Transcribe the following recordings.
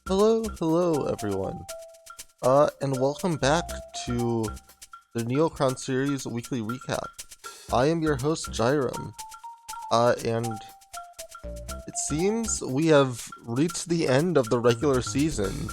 Hello everyone. And welcome back to the Neocron series weekly recap. I am your host, Gyrum. And it seems we have reached the end of the regular season.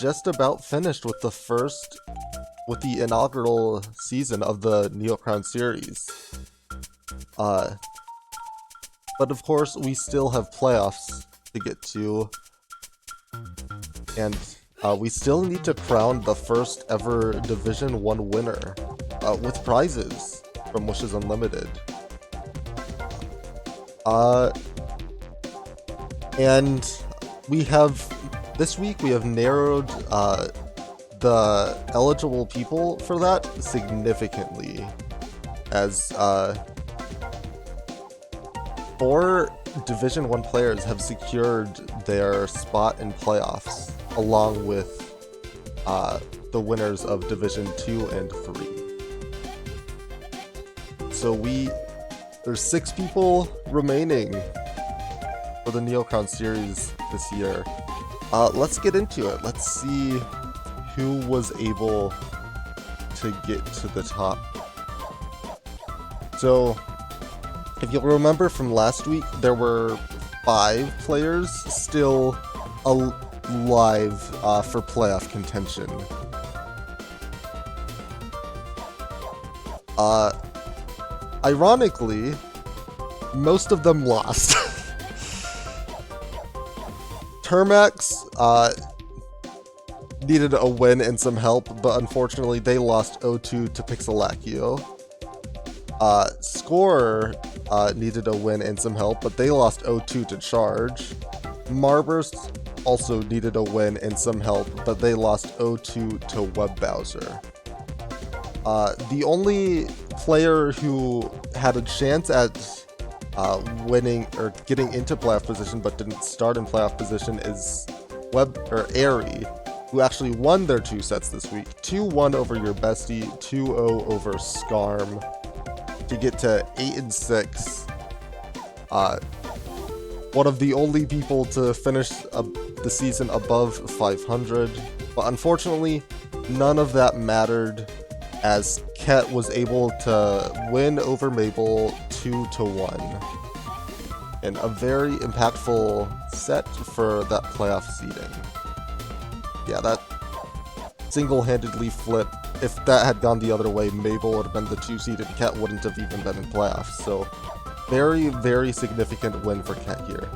Just about finished with the inaugural season of the Neocron series. But of course, we still have playoffs to get to. And we still need to crown the first ever Division 1 winner with prizes from Wishes Unlimited. And this week we have narrowed the eligible people for that significantly, as 4 Division 1 players have secured their spot in playoffs, along with the winners of Division 2 and 3. So there's 6 people remaining for the Neocron series this year. Let's get into it. Let's see who was able to get to the top. So, if you'll remember from last week, there were 5 players still alive for playoff contention. Ironically, most of them lost. Termax needed a win and some help, but unfortunately they lost 0-2 to Pixelacchio. Score needed a win and some help, but they lost 0-2 to Charge. Marburst also needed a win and some help, but they lost 0-2 to Web Bowser. The only player who had a chance at winning or getting into playoff position but didn't start in playoff position is Airy, who actually won their 2 sets this week. 2-1 over your bestie, 2-0 over Skarm, to get to 8-6. One of the only people to finish the season above 500, but unfortunately, none of that mattered, as Ket was able to win over Mabel 2-1. And a very impactful set for that playoff seeding. Yeah, that single-handedly flip. If that had gone the other way, Mabel would have been the 2 seed and Ket wouldn't have even been in playoffs. So, very, very significant win for Ket here.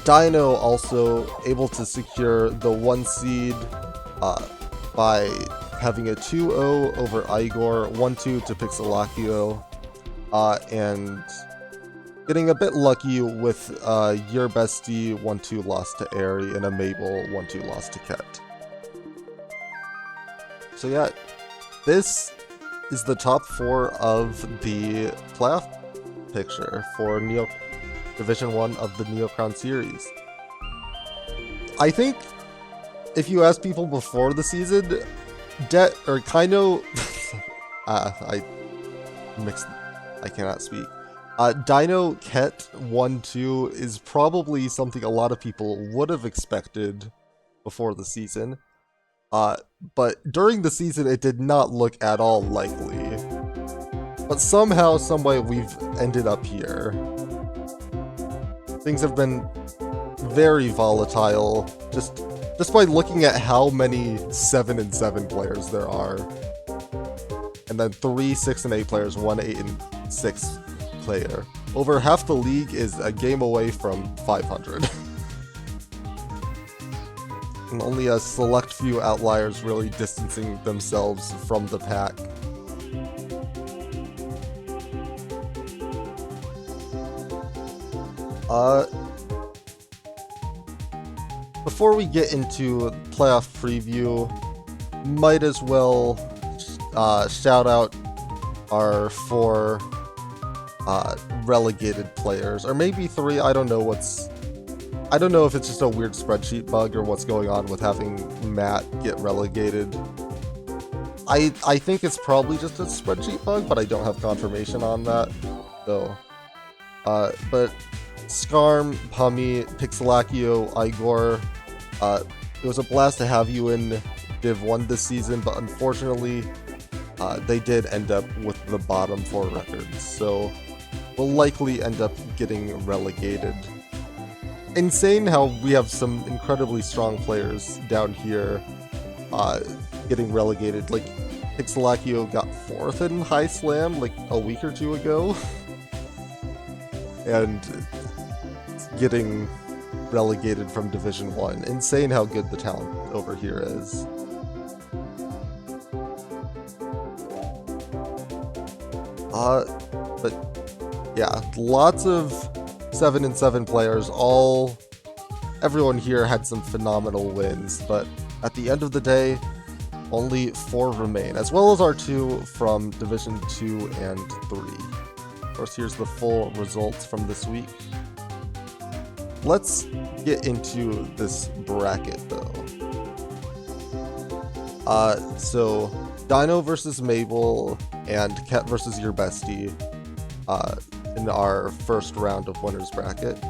Dino also able to secure the 1 seed by having a 2-0 over Igor, 1-2 to Pixelacchio, and getting a bit lucky with your bestie 1-2 loss to Airy and a Mabel 1-2 loss to Ket. So yeah, this is the top 4 of the playoff picture for Division 1 of the Neocron series. I think if you ask people before the season, Kaino I cannot speak. Dino Ket 1-2 is probably something a lot of people would have expected before the season. But during the season, it did not look at all likely. But somehow, someway, we've ended up here. Things have been very volatile, just by looking at how many 7-7 players there are. And then 3 6-8 players, 1 8-6 player. Over half the league is a game away from 500. And only a select few outliers really distancing themselves from the pack. Before we get into playoff preview, might as well shout out our 4 relegated players, or maybe 3. I don't know if it's just a weird spreadsheet bug or what's going on with having Matt get relegated. I think it's probably just a spreadsheet bug, but I don't have confirmation on that. So, but Skarm, Pummy, Pixelakio, Igor, it was a blast to have you in Div 1 this season, but unfortunately, they did end up with the bottom 4 records, so we'll likely end up getting relegated. Insane how we have some incredibly strong players down here getting relegated. Like, Pixelakio got 4th in High Slam like a week or 2 ago, and getting relegated from Division 1. Insane how good the talent over here is. But yeah, lots of 7-7 players. Everyone here had some phenomenal wins, but at the end of the day, only 4 remain, as well as our 2 from Division 2 and 3. Of course, here's the full results from this week. Let's get into this bracket, though. So Dino versus Mabel and Ket versus Your Bestie in our first round of winners bracket.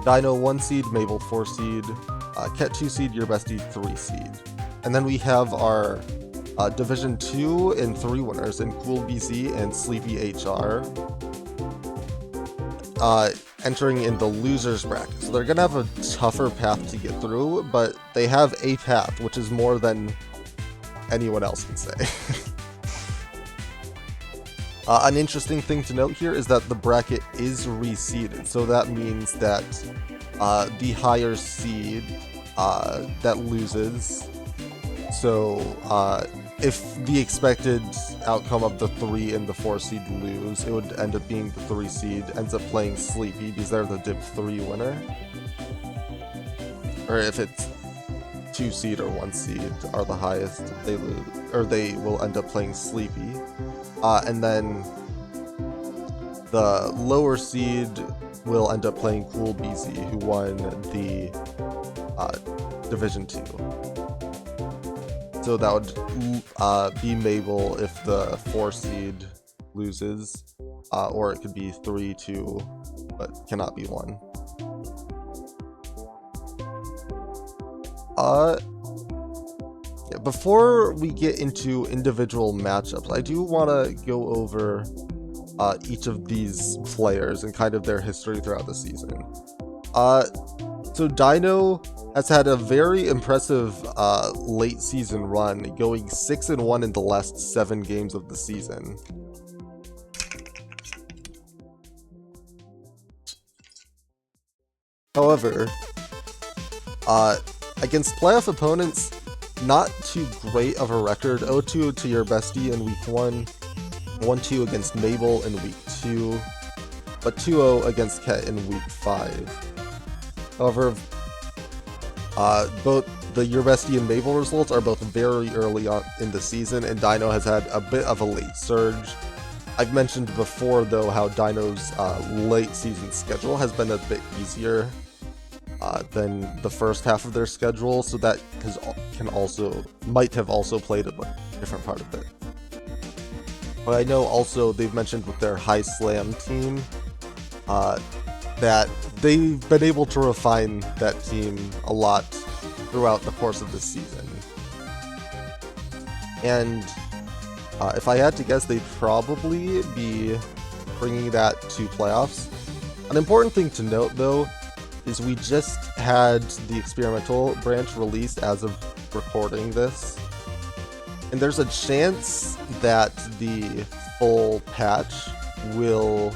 Dino 1 seed, Mabel 4 seed, Ket 2 seed, Your Bestie 3 seed. And then we have our Division 2 and 3 winners in Cool BZ and Sleepy HR entering in the losers bracket. So they're going to have a tougher path to get through, but they have a path, which is more than anyone else can say. An interesting thing to note here is that the bracket is reseeded, so that means that the higher seed that loses. So if the expected outcome of the 3 and the 4 seed lose, it would end up being the 3 seed ends up playing Sleepy because they're the Div 3 winner. Or if it's 2 seed or 1 seed are the highest, they lose, or they will end up playing Sleepy. And then the lower seed will end up playing Cool BZ, who won the Division 2. So that would be Mabel if the 4 seed loses, or it could be 3-2, but cannot be 1. Before we get into individual matchups, I do want to go over each of these players and kind of their history throughout the season. So Dino has had a very impressive late season run, going 6-1 in the last 7 games of the season. However, against playoff opponents, not too great of a record. 0-2 to Your Bestie in week 1, 1-2 against Mabel in week 2, but 2-0 against Ket in week 5. However, both the Your Bestie and Mabel results are both very early on in the season, and Dino has had a bit of a late surge. I've mentioned before, though, how Dino's late season schedule has been a bit easier than the first half of their schedule, so that might have also played a different part of it. But I know also they've mentioned with their High Slam team that they've been able to refine that team a lot throughout the course of this season. And if I had to guess, they'd probably be bringing that to playoffs. An important thing to note, though, is we just had the experimental branch released as of recording this, and there's a chance that the full patch will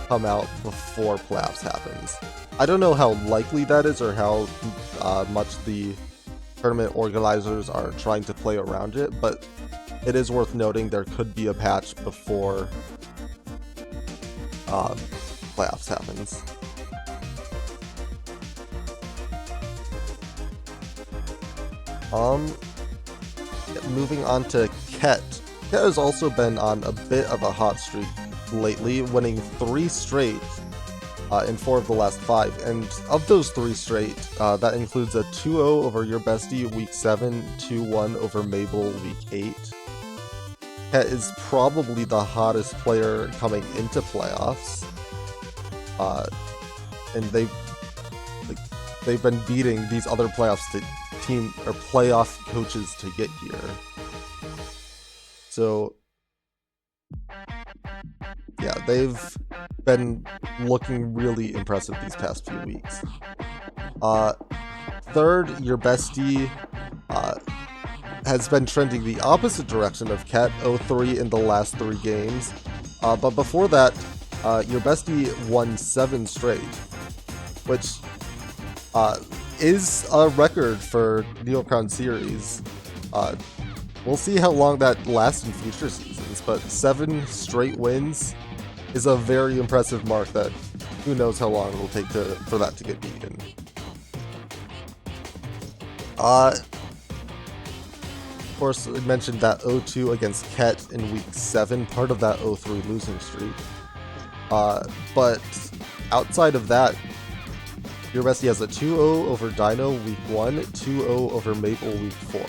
come out before playoffs happens. I don't know how likely that is or how much the tournament organizers are trying to play around it, but it is worth noting there could be a patch before playoffs happens. Moving on to Ket. Ket has also been on a bit of a hot streak lately, winning 3 straight in 4 of the last 5. And of those 3 straight, that includes a 2-0 over Your Bestie week 7, 2-1 over Mabel week 8. Ket is probably the hottest player coming into playoffs. and they've been beating these other playoffs team or playoff coaches to get here. So yeah, they've been looking really impressive these past few weeks. Third, your bestie has been trending the opposite direction of Ket, 0-3 in the last 3 games. But before that, your bestie won 7 straight, which is a record for Neo Crown Series. We'll see how long that lasts in future seasons, but 7 straight wins is a very impressive mark that who knows how long it will take for that to get beaten. Of course, I mentioned that 0-2 against Ket in week 7, part of that 0-3 losing streak. But outside of that, your bestie has a 2-0 over Dino week 1, 2-0 over Maple week 4.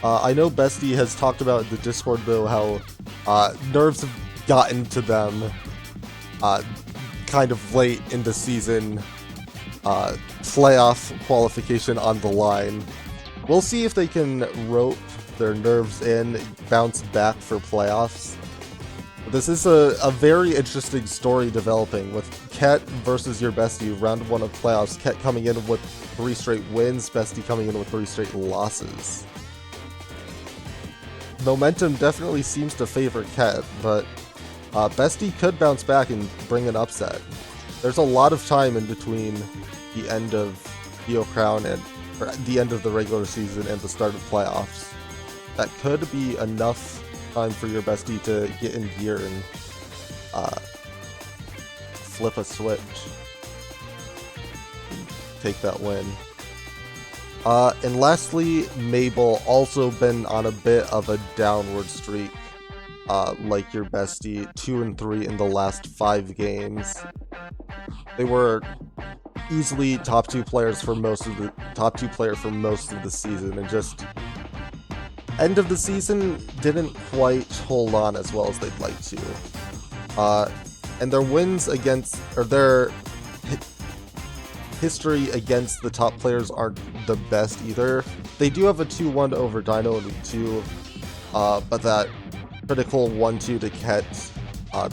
I know Bestie has talked about in the Discord though how nerves have gotten to them kind of late in the season, playoff qualification on the line. We'll see if they can rope their nerves in, bounce back for playoffs. This is a very interesting story developing with Ket versus your bestie, round 1 of playoffs. Ket coming in with 3 straight wins, bestie coming in with 3 straight losses. Momentum definitely seems to favor Ket, but bestie could bounce back and bring an upset. There's a lot of time in between the end of Neo Crown and the end of the regular season and the start of playoffs. That could be enough time for your bestie to get in gear and flip a switch, take that win. And lastly, Mabel also been on a bit of a downward streak, like your bestie, 2-3 in the last 5 games. They were easily top 2 players for most of the season, and just end of the season didn't quite hold on as well as they'd like to. And their wins against, or their history against the top players aren't the best either. They do have a 2-1 over Dino in week 2, but that critical 1-2 to Ket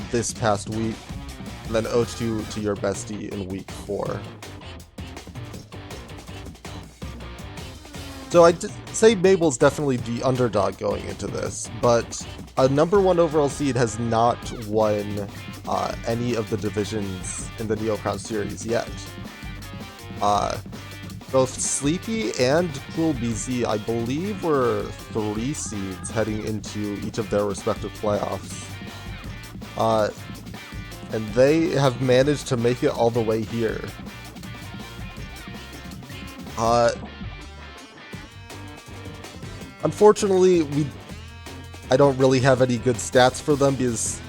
this past week, and then 0-2 to your bestie in week 4. So I'd say Mabel's definitely the underdog going into this, but a number 1 overall seed has not won any of the divisions in the Neo Crown series yet. Both Sleepy and Cool BZ, I believe, were 3 seeds heading into each of their respective playoffs. And they have managed to make it all the way here. Unfortunately, I don't really have any good stats for them because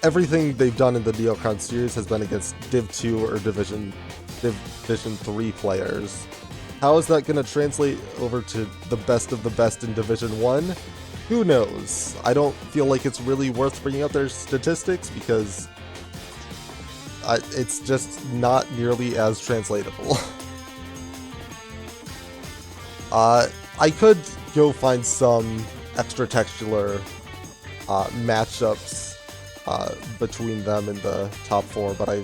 everything they've done in the Neo Crown series has been against Div 2 or Division 3 players. How is that going to translate over to the best of the best in Division 1? Who knows? I don't feel like it's really worth bringing up their statistics because it's just not nearly as translatable. I could go find some extra textual matchups between them in the top 4, but I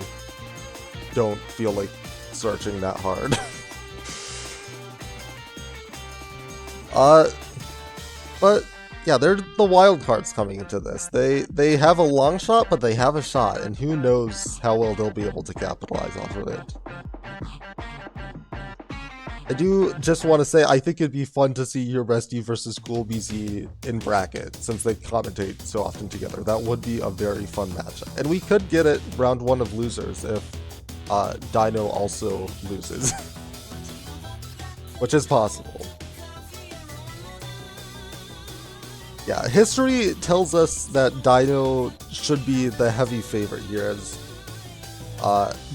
don't feel like searching that hard. But yeah, they're the wild cards coming into this. They have a long shot, but they have a shot, and who knows how well they'll be able to capitalize off of it. I do just want to say, I think it'd be fun to see your bestie versus Cool BZ in bracket, since they commentate so often together. That would be a very fun matchup. And we could get it round 1 of losers if Dino also loses. Which is possible. Yeah, history tells us that Dino should be the heavy favorite here, as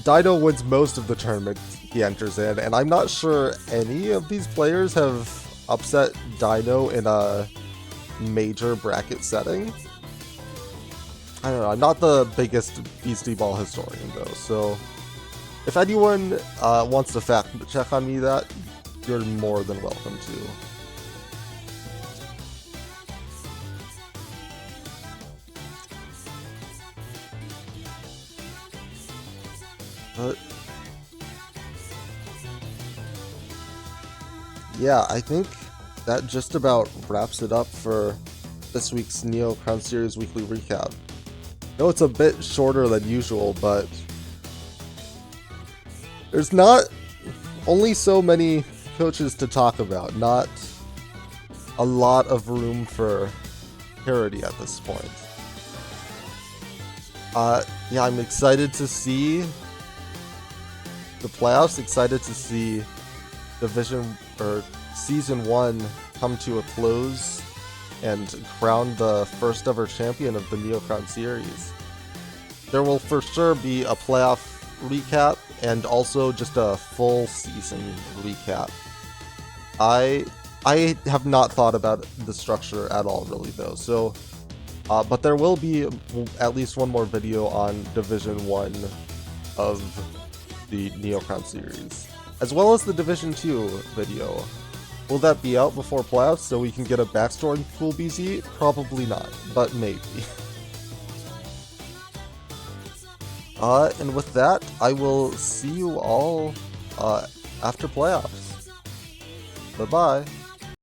Dino wins most of the tournaments he enters in, and I'm not sure any of these players have upset Dino in a major bracket setting. I don't know, I'm not the biggest Beastieball historian though, so if anyone wants to fact check on me that, you're more than welcome to. But yeah, I think that just about wraps it up for this week's Neo Crown Series weekly recap. I know it's a bit shorter than usual, but there's not only so many coaches to talk about, not a lot of room for parody at this point. Yeah, I'm excited to see the playoffs, excited to see Division or Season 1 come to a close and crown the first ever champion of the Neo Crown Series. There will for sure be a playoff recap and also just a full season recap. I have not thought about the structure at all really though, so but there will be at least one more video on Division 1 of the Neo Crown Series, as well as the Division 2 video. Will that be out before playoffs so we can get a backstory Cool BZ? Probably not, but maybe. And with that, I will see you all after playoffs. Bye-bye.